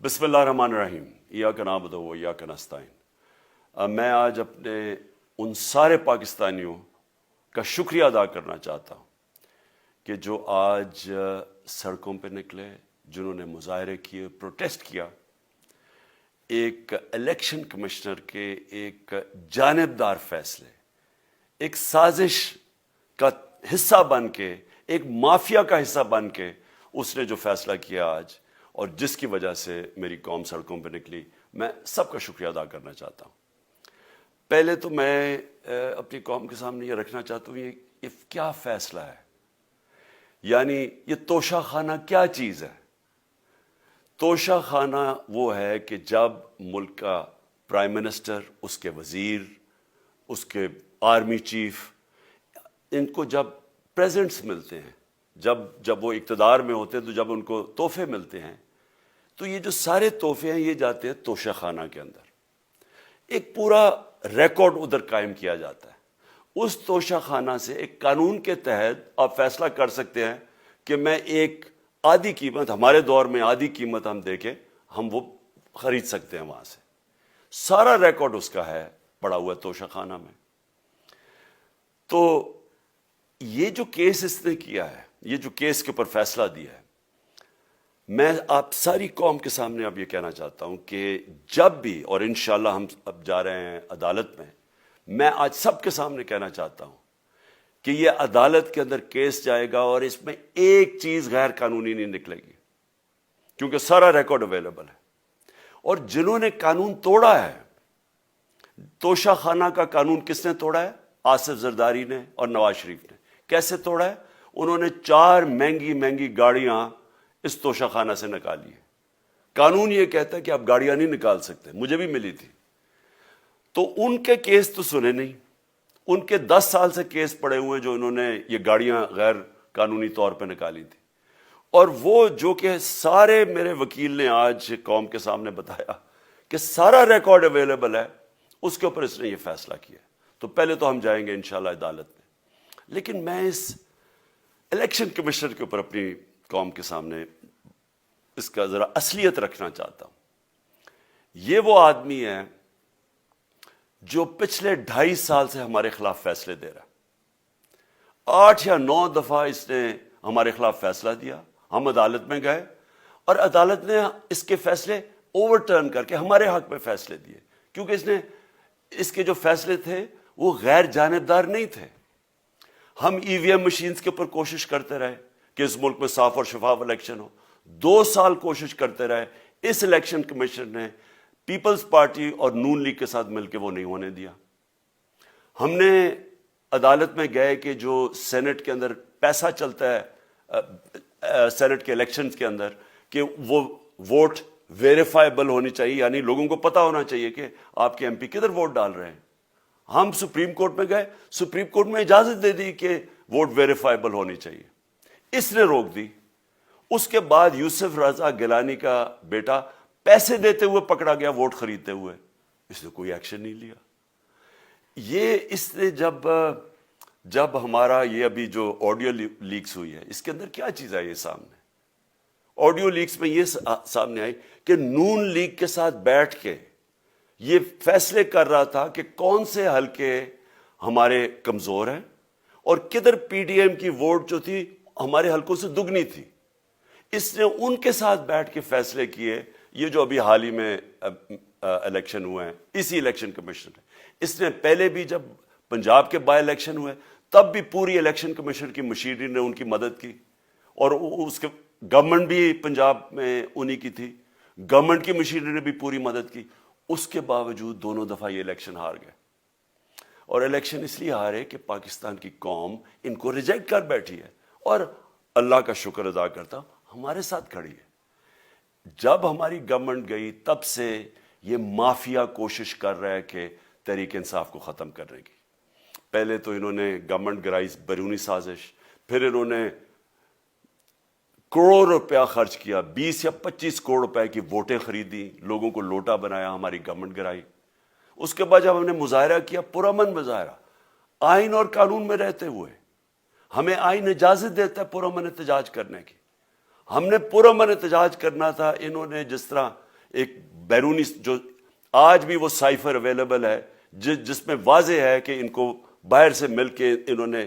بسم اللہ الرحمن الرحیم ایاک نعبد و ایاک نستعین۔ میں آج اپنے ان سارے پاکستانیوں کا شکریہ ادا کرنا چاہتا ہوں کہ جو آج سڑکوں پہ نکلے، جنہوں نے مظاہرے کیے، پروٹیسٹ کیا، ایک الیکشن کمشنر کے ایک جانبدار فیصلے، ایک سازش کا حصہ بن کے، ایک مافیا کا حصہ بن کے اس نے جو فیصلہ کیا آج، اور جس کی وجہ سے میری قوم سڑکوں پہ نکلی، میں سب کا شکریہ ادا کرنا چاہتا ہوں۔ پہلے تو میں اپنی قوم کے سامنے یہ رکھنا چاہتا ہوں یہ کیا فیصلہ ہے، یعنی یہ توشہ خانہ کیا چیز ہے؟ توشہ خانہ وہ ہے کہ جب ملک کا پرائم منسٹر، اس کے وزیر، اس کے آرمی چیف، ان کو جب پریزنٹس ملتے ہیں، جب وہ اقتدار میں ہوتے ہیں، تو جب ان کو تحفے ملتے ہیں، تو یہ جو سارے تحفے ہیں یہ جاتے ہیں توشہ خانہ کے اندر۔ ایک پورا ریکارڈ ادھر قائم کیا جاتا ہے۔ اس توشہ خانہ سے ایک قانون کے تحت آپ فیصلہ کر سکتے ہیں کہ میں ایک آدھی قیمت، ہمارے دور میں آدھی قیمت ہم دے کے ہم وہ خرید سکتے ہیں وہاں سے۔ سارا ریکارڈ اس کا ہے پڑا ہوا ہے توشہ خانہ میں۔ تو یہ جو کیس اس نے کیا ہے، یہ جو کیس کے اوپر فیصلہ دیا ہے، میں آپ ساری قوم کے سامنے اب یہ کہنا چاہتا ہوں کہ جب بھی، اور انشاءاللہ ہم اب جا رہے ہیں عدالت میں آج سب کے سامنے کہنا چاہتا ہوں کہ یہ عدالت کے اندر کیس جائے گا اور اس میں ایک چیز غیر قانونی نہیں نکلے گی، کیونکہ سارا ریکارڈ اویلیبل ہے۔ اور جنہوں نے قانون توڑا ہے، توشہ خانہ کا قانون کس نے توڑا ہے؟ آصف زرداری نے اور نواز شریف نے۔ کیسے توڑا ہے؟ انہوں نے 4 مہنگی گاڑیاں اس توشہ خانہ سے نکالی ہے۔ قانون یہ کہتا ہے کہ آپ گاڑیاں نہیں نکال سکتے، مجھے بھی ملی تھی۔ تو ان کے کیس تو سنے نہیں، ان کے 10 سال سے کیس پڑے ہوئے جو انہوں نے یہ گاڑیاں غیر قانونی طور پہ نکالی تھی۔ اور وہ جو کہ سارے میرے وکیل نے آج قوم کے سامنے بتایا کہ سارا ریکارڈ اویلیبل ہے، اس کے اوپر اس نے یہ فیصلہ کیا۔ تو پہلے تو ہم جائیں گے انشاءاللہ عدالت میں، لیکن میں اس الیکشن کمشنر کے اوپر اپنی قوم کے سامنے اس کا ذرا اصلیت رکھنا چاہتا ہوں۔ یہ وہ آدمی ہے جو پچھلے 2.5 سال سے ہمارے خلاف فیصلے دے رہا ہے۔ 8 یا 9 دفعہ اس نے ہمارے خلاف فیصلہ دیا، ہم عدالت میں گئے اور عدالت نے اس کے فیصلے اوور ٹرن کر کے ہمارے حق میں فیصلے دیے، کیونکہ اس کے جو فیصلے تھے وہ غیر جانبدار نہیں تھے۔ ہم ای وی ایم مشینز کے اوپر کوشش کرتے رہے کہ اس ملک میں صاف اور شفاف الیکشن ہو، 2 سال کوشش کرتے رہے۔ اس الیکشن کمیشن نے پیپلز پارٹی اور نون لیگ کے ساتھ مل کے وہ نہیں ہونے دیا۔ ہم نے عدالت میں گئے کہ جو سینٹ کے اندر پیسہ چلتا ہے، سینٹ کے الیکشنز کے اندر، کہ وہ ووٹ ویریفائبل ہونی چاہیے، یعنی لوگوں کو پتہ ہونا چاہیے کہ آپ کے ایم پی کدھر ووٹ ڈال رہے ہیں۔ ہم سپریم کورٹ میں گئے، سپریم کورٹ میں اجازت دے دی کہ ووٹ ویریفائبل ہونی چاہیے، اس نے روک دی۔ اس کے بعد یوسف رضا گیلانی کا بیٹا پیسے دیتے ہوئے پکڑا گیا ووٹ خریدتے ہوئے، اس نے کوئی ایکشن نہیں لیا۔ یہ اس نے جب ہمارا یہ ابھی جو آڈیو لیکس ہوئی ہے، اس کے اندر کیا چیز آئی ہے سامنے؟ آڈیو لیکس میں یہ سامنے آئی کہ نون لیگ کے ساتھ بیٹھ کے یہ فیصلے کر رہا تھا کہ کون سے حلقے ہمارے کمزور ہیں اور کدھر پی ڈی ایم کی ووٹ جو تھی ہمارے حلقوں سے دگنی تھی۔ اس نے ان کے ساتھ بیٹھ کے فیصلے کیے۔ یہ جو ابھی حال ہی میں الیکشن ہوئے ہیں، اسی الیکشن کمیشن نے، اس نے پہلے بھی جب پنجاب کے بائی الیکشن ہوئے تب بھی پوری الیکشن کمیشن کی مشینری نے ان کی مدد کی، اور اس کے گورنمنٹ بھی پنجاب میں انہی کی تھی، گورنمنٹ کی مشینری نے بھی پوری مدد کی۔ اس کے باوجود دونوں دفعہ یہ الیکشن ہار گئے، اور الیکشن اس لیے ہارے کہ پاکستان کی قوم ان کو ریجیکٹ کر بیٹھی ہے، اور اللہ کا شکر ادا کرتا ہوں ہمارے ساتھ کھڑی ہے۔ جب ہماری گورنمنٹ گئی تب سے یہ مافیا کوشش کر رہا ہے کہ تحریک انصاف کو ختم کرنے کی۔ پہلے تو انہوں نے گورنمنٹ گرائی بیرونی سازش، پھر انہوں نے کروڑ روپیہ خرچ کیا، 20 یا 25 کروڑ روپے کی ووٹیں خریدی، لوگوں کو لوٹا بنایا، ہماری گورنمنٹ گرائی۔ اس کے بعد جب ہم نے مظاہرہ کیا، پرامن مظاہرہ، آئین اور قانون میں رہتے ہوئے، ہمیں آئین اجازت دیتا ہے پرامن احتجاج کرنے کی، ہم نے پرامن احتجاج کرنا تھا۔ انہوں نے جس طرح ایک بیرونی جو آج بھی وہ سائفر اویلیبل ہے جس میں واضح ہے کہ ان کو باہر سے مل کے انہوں نے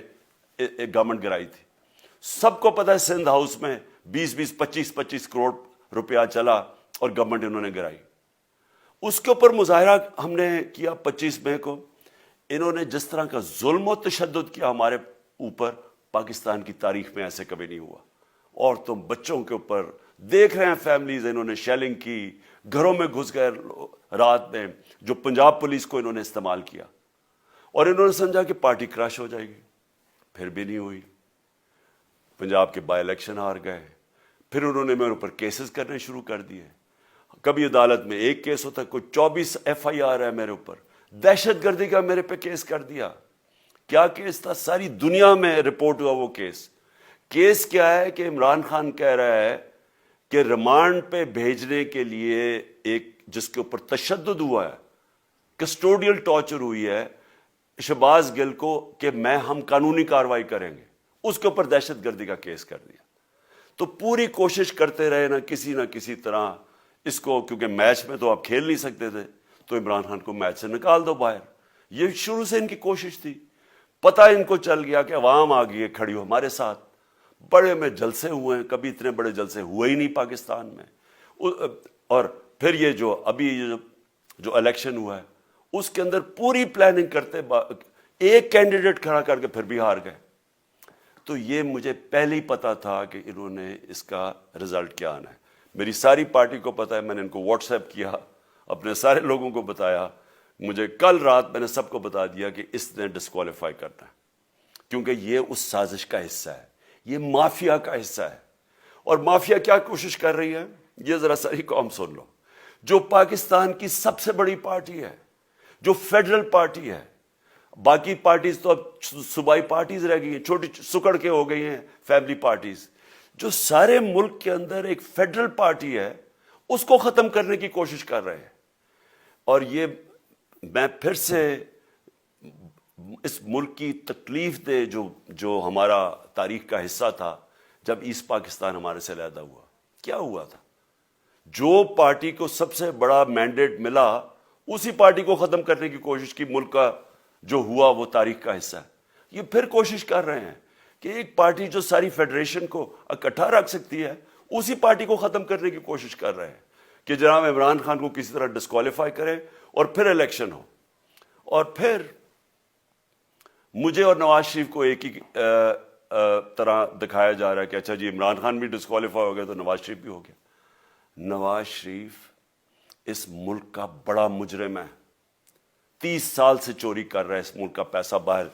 ایک گورنمنٹ گرائی تھی. سب کو پتہ ہے سندھ ہاؤس میں 20-25 کروڑ روپیہ چلا اور گورنمنٹ انہوں نے گرائی. اس کے اوپر مظاہرہ ہم نے کیا 25 مئی کو. انہوں نے جس طرح کا ظلم و تشدد کیا ہمارے اوپر پاکستان کی تاریخ میں ایسے کبھی نہیں ہوا. عورتوں بچوں کے اوپر دیکھ رہے ہیں فیملیز, انہوں نے شیلنگ کی, گھروں میں گھس گئے رات میں, جو پنجاب پولیس کو انہوں نے استعمال کیا, اور انہوں نے سمجھا کہ پارٹی کراش ہو جائے گی. پھر بھی نہیں ہوئی. پنجاب کے بائی الیکشن ہار گئے. پھر انہوں نے میرے اوپر کیسز کرنے شروع کر دیے. کبھی عدالت میں ایک کیس ہوتا, کوئی 24 FIR ہے میرے اوپر. دہشت گردی کا میرے پہ کیس کر دیا. کیا کیس تھا؟ ساری دنیا میں رپورٹ ہوا وہ کیس. کیس کیا ہے کہ عمران خان کہہ رہا ہے کہ ریمانڈ پہ بھیجنے کے لیے ایک جس کے اوپر تشدد ہوا ہے, کسٹوڈیل ٹارچر ہوئی ہے شہباز گل کو, کہ ہم قانونی کارروائی کریں گے, اس کے اوپر دہشت گردی کا کیس کر دیا. تو پوری کوشش کرتے رہے نہ کسی طرح اس کو, کیونکہ میچ میں تو آپ کھیل نہیں سکتے تھے, تو عمران خان کو میچ سے نکال دو باہر. یہ شروع سے ان کی کوشش تھی. پتہ ان کو چل گیا کہ عوام آ گئی ہے کھڑی ہو ہمارے ساتھ. بڑے میں جلسے ہوئے ہیں, کبھی اتنے بڑے جلسے ہوئے ہی نہیں پاکستان میں. اور پھر یہ جو ابھی جو الیکشن ہوا ہے اس کے اندر پوری پلاننگ کرتے ایک کینڈیڈیٹ کھڑا کر کے پھر بھی ہار گئے. تو یہ مجھے پہلے ہی پتا تھا کہ انہوں نے اس کا رزلٹ کیا آنا ہے. میری ساری پارٹی کو پتا ہے, میں نے ان کو واٹس ایپ کیا, اپنے سارے لوگوں کو بتایا. مجھے کل رات میں نے سب کو بتا دیا کہ اس نے ڈسکوالیفائی کرنا ہے, کیونکہ یہ اس سازش کا حصہ ہے, یہ مافیا کا حصہ ہے. اور مافیا کیا کوشش کر رہی ہے یہ ذرا ساری قوم سن لو. جو پاکستان کی سب سے بڑی پارٹی ہے, جو فیڈرل پارٹی ہے, باقی پارٹیز تو اب صوبائی پارٹیز رہ گئی ہیں, چھوٹی سکڑ کے ہو گئی ہیں فیملی پارٹیز. جو سارے ملک کے اندر ایک فیڈرل پارٹی ہے اس کو ختم کرنے کی کوشش کر رہے ہیں. اور یہ میں پھر سے اس ملک کی تکلیف دے جو ہمارا تاریخ کا حصہ تھا, جب ایسٹ پاکستان ہمارے سے علیحدہ ہوا, کیا ہوا تھا؟ جو پارٹی کو سب سے بڑا مینڈیٹ ملا اسی پارٹی کو ختم کرنے کی کوشش کی. ملک کا جو ہوا وہ تاریخ کا حصہ ہے. یہ پھر کوشش کر رہے ہیں کہ ایک پارٹی جو ساری فیڈریشن کو اکٹھا رکھ سکتی ہے اسی پارٹی کو ختم کرنے کی کوشش کر رہے ہیں کہ جناب عمران خان کو کسی طرح ڈسکوالیفائی کریں اور پھر الیکشن ہو. اور پھر مجھے اور نواز شریف کو ایک ہی طرح دکھایا جا رہا ہے کہ اچھا جی عمران خان بھی ڈسکوالیفائی ہو گیا تو نواز شریف بھی ہو گیا. نواز شریف اس ملک کا بڑا مجرم ہے. 30 سال سے چوری کر رہا ہے اس ملک کا پیسہ باہر.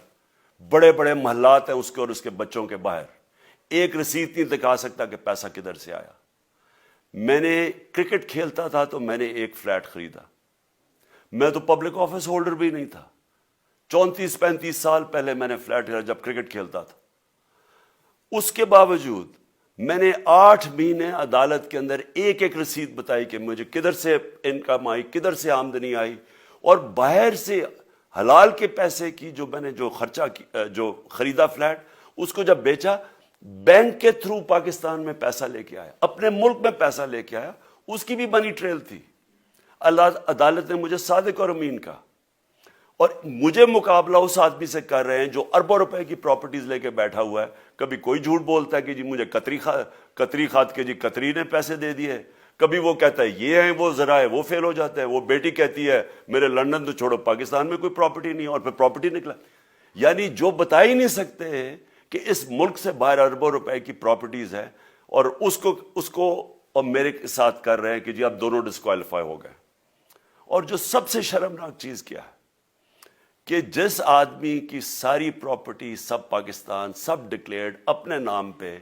بڑے بڑے محلات ہیں اس کے اور اس کے بچوں کے باہر. ایک رسید نہیں دکھا سکتا کہ پیسہ کدھر سے آیا. میں نے کرکٹ کھیلتا تھا تو میں نے ایک فلیٹ خریدا. میں تو پبلک آفس ہولڈر بھی نہیں تھا. 34-35 سال پہلے میں نے فلیٹ خریدا جب کرکٹ کھیلتا تھا. اس کے باوجود میں نے 8 مہینے عدالت کے اندر ایک ایک رسید بتائی کہ مجھے کدھر سے انکم آئی, کدھر سے آمدنی آئی, اور باہر سے حلال کے پیسے کی جو میں نے جو خرچہ جو خریدا فلیٹ, اس کو جب بیچا بینک کے تھرو پاکستان میں پیسہ لے کے آیا, اپنے ملک میں پیسہ لے کے آیا. اس کی بھی منی ٹریل تھی. عدالت نے مجھے صادق اور امین کا, اور مجھے مقابلہ اس آدمی سے کر رہے ہیں جو اربوں روپے کی پراپرٹیز لے کے بیٹھا ہوا ہے. کبھی کوئی جھوٹ بولتا ہے کہ جی مجھے قطری کھاد کے جی قطری نے پیسے دے دیے, کبھی وہ کہتا ہے یہ ہیں وہ ذرائع, وہ فیل ہو جاتا ہے. وہ بیٹی کہتی ہے میرے لندن تو چھوڑو پاکستان میں کوئی پراپرٹی نہیں, اور پھر پراپرٹی نکلا. یعنی جو بتا ہی نہیں سکتے کہ اس ملک سے باہر اربوں روپے کی پراپرٹیز ہے, اور اس کو اور میرے ساتھ کر رہے ہیں کہ جی آپ دونوں ڈسکوالیفائی ہو گئے. اور جو سب سے شرمناک چیز کیا ہے کہ جس آدمی کی ساری پراپرٹی سب پاکستان سب ڈکلیئرڈ اپنے نام پہ,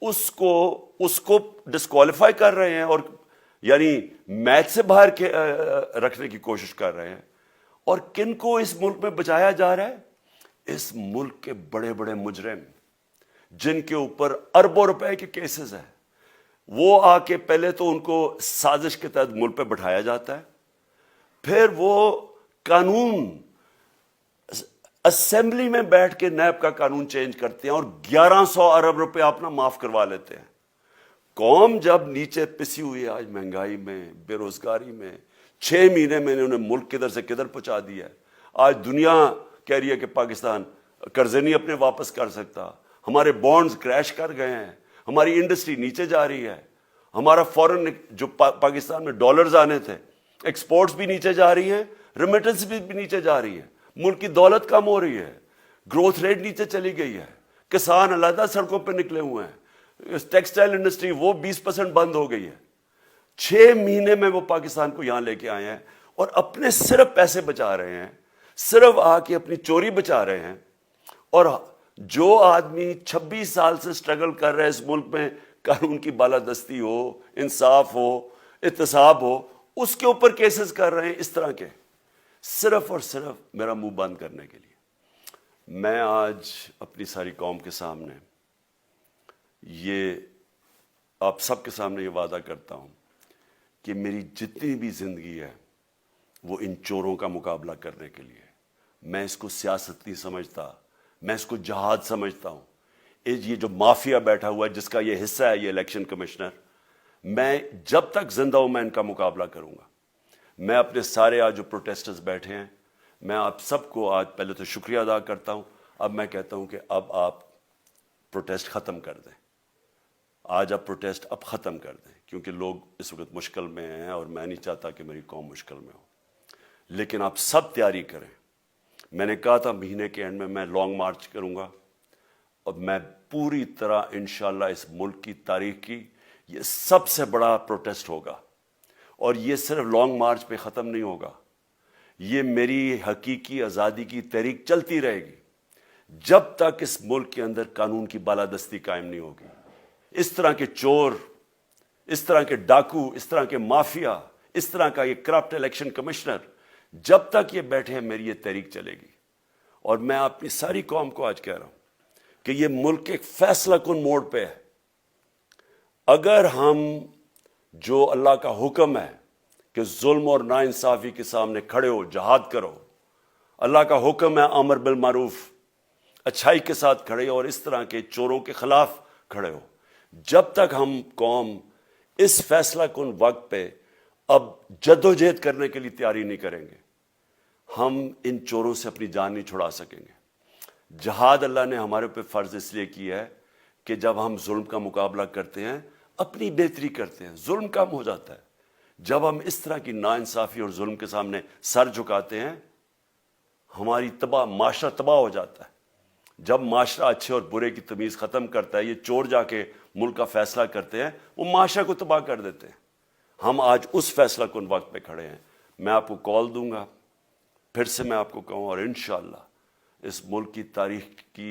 اس کو ڈسکوالیفائی کر رہے ہیں, اور یعنی میچ سے باہر رکھنے کی کوشش کر رہے ہیں. اور کن کو اس ملک میں بچایا جا رہا ہے؟ اس ملک کے بڑے بڑے مجرم جن کے اوپر اربوں روپے کے کیسز ہیں, وہ آ کے پہلے تو ان کو سازش کے تحت ملک پہ بٹھایا جاتا ہے, پھر وہ قانون اسمبلی میں بیٹھ کے نیب کا قانون چینج کرتے ہیں اور 1100 ارب روپے اپنا معاف کروا لیتے ہیں. قوم جب نیچے پسی ہوئی ہے آج مہنگائی میں, بے روزگاری میں, 6 مہینے میں انہوں نے ملک کدھر سے کدھر پہنچا دیا ہے. آج دنیا کہہ رہی ہے کہ پاکستان قرضے نہیں اپنے واپس کر سکتا, ہمارے بانڈز کریش کر گئے ہیں, ہماری انڈسٹری نیچے جا رہی ہے, ہمارا فورن جو پاکستان میں ڈالرز آنے تھے ایکسپورٹس بھی نیچے جا رہی ہیں, ریمیٹنس بھی نیچے جا رہی ہے, ملک کی دولت کم ہو رہی ہے, گروتھ ریٹ نیچے چلی گئی ہے, کسان علیحدہ سڑکوں پہ نکلے ہوئے ہیں, ٹیکسٹائل انڈسٹری وہ 20% بند ہو گئی ہے. 6 مہینے میں وہ پاکستان کو یہاں لے کے آئے ہیں اور اپنے صرف پیسے بچا رہے ہیں, صرف آ کے اپنی چوری بچا رہے ہیں. اور جو آدمی 26 سال سے سٹرگل کر رہے ہیں اس ملک میں, قانون کی بالادستی ہو, انصاف ہو, احتساب ہو, اس کے اوپر کیسز کر رہے ہیں اس طرح کے, صرف اور صرف میرا منہ بند کرنے کے لیے. میں آج اپنی ساری قوم کے سامنے یہ آپ سب کے سامنے یہ وعدہ کرتا ہوں کہ میری جتنی بھی زندگی ہے وہ ان چوروں کا مقابلہ کرنے کے لیے. میں اس کو سیاست نہیں سمجھتا, میں اس کو جہاد سمجھتا ہوں. یہ جو مافیا بیٹھا ہوا ہے جس کا یہ حصہ ہے یہ الیکشن کمشنر, میں جب تک زندہ ہوں میں ان کا مقابلہ کروں گا. میں اپنے سارے آج جو پروٹیسٹرز بیٹھے ہیں, میں آپ سب کو آج پہلے تو شکریہ ادا کرتا ہوں. اب میں کہتا ہوں کہ اب آپ پروٹیسٹ ختم کر دیں. آج آپ پروٹیسٹ اب ختم کر دیں, کیونکہ لوگ اس وقت مشکل میں ہیں اور میں نہیں چاہتا کہ میری قوم مشکل میں ہو. لیکن آپ سب تیاری کریں. میں نے کہا تھا مہینے کے اینڈ میں لانگ مارچ کروں گا, اور میں پوری طرح انشاءاللہ اس ملک کی تاریخ کی یہ سب سے بڑا پروٹیسٹ ہوگا. اور یہ صرف لانگ مارچ پہ ختم نہیں ہوگا, یہ میری حقیقی آزادی کی تحریک چلتی رہے گی جب تک اس ملک کے اندر قانون کی بالادستی قائم نہیں ہوگی. اس طرح کے چور, اس طرح کے ڈاکو, اس طرح کے مافیا, اس طرح کا یہ کرپٹ الیکشن کمشنر جب تک یہ بیٹھے ہیں میری یہ تحریک چلے گی. اور میں اپنی ساری قوم کو آج کہہ رہا ہوں کہ یہ ملک ایک فیصلہ کن موڑ پہ ہے. اگر ہم جو اللہ کا حکم ہے کہ ظلم اور ناانصافی کے سامنے کھڑے ہو, جہاد کرو, اللہ کا حکم ہے امر بالمعروف, اچھائی کے ساتھ کھڑے ہو اور اس طرح کے چوروں کے خلاف کھڑے ہو, جب تک ہم قوم اس فیصلہ کن وقت پہ اب جدوجہد کرنے کے لیے تیاری نہیں کریں گے, ہم ان چوروں سے اپنی جان نہیں چھڑا سکیں گے. جہاد اللہ نے ہمارے پہ فرض اس لیے کیا ہے کہ جب ہم ظلم کا مقابلہ کرتے ہیں اپنی بہتری کرتے ہیں, ظلم کم ہو جاتا ہے. جب ہم اس طرح کی ناانصافی اور ظلم کے سامنے سر جھکاتے ہیں ہماری معاشرہ تباہ ہو جاتا ہے. جب معاشرہ اچھے اور برے کی تمیز ختم کرتا ہے, یہ چور جا کے ملک کا فیصلہ کرتے ہیں, وہ معاشرہ کو تباہ کر دیتے ہیں. ہم آج اس فیصلہ کن وقت پہ کھڑے ہیں. میں آپ کو کال دوں گا, پھر سے میں آپ کو کہوں, اور انشاءاللہ اس ملک کی تاریخ کی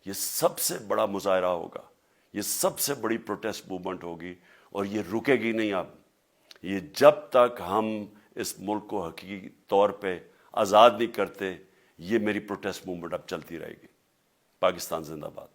یہ سب سے بڑا مظاہرہ ہوگا, یہ سب سے بڑی پروٹیسٹ موومنٹ ہوگی, اور یہ رکے گی نہیں. اب یہ جب تک ہم اس ملک کو حقیقی طور پہ آزاد نہیں کرتے, یہ میری پروٹیسٹ موومنٹ اب چلتی رہے گی. پاکستان زندہ باد.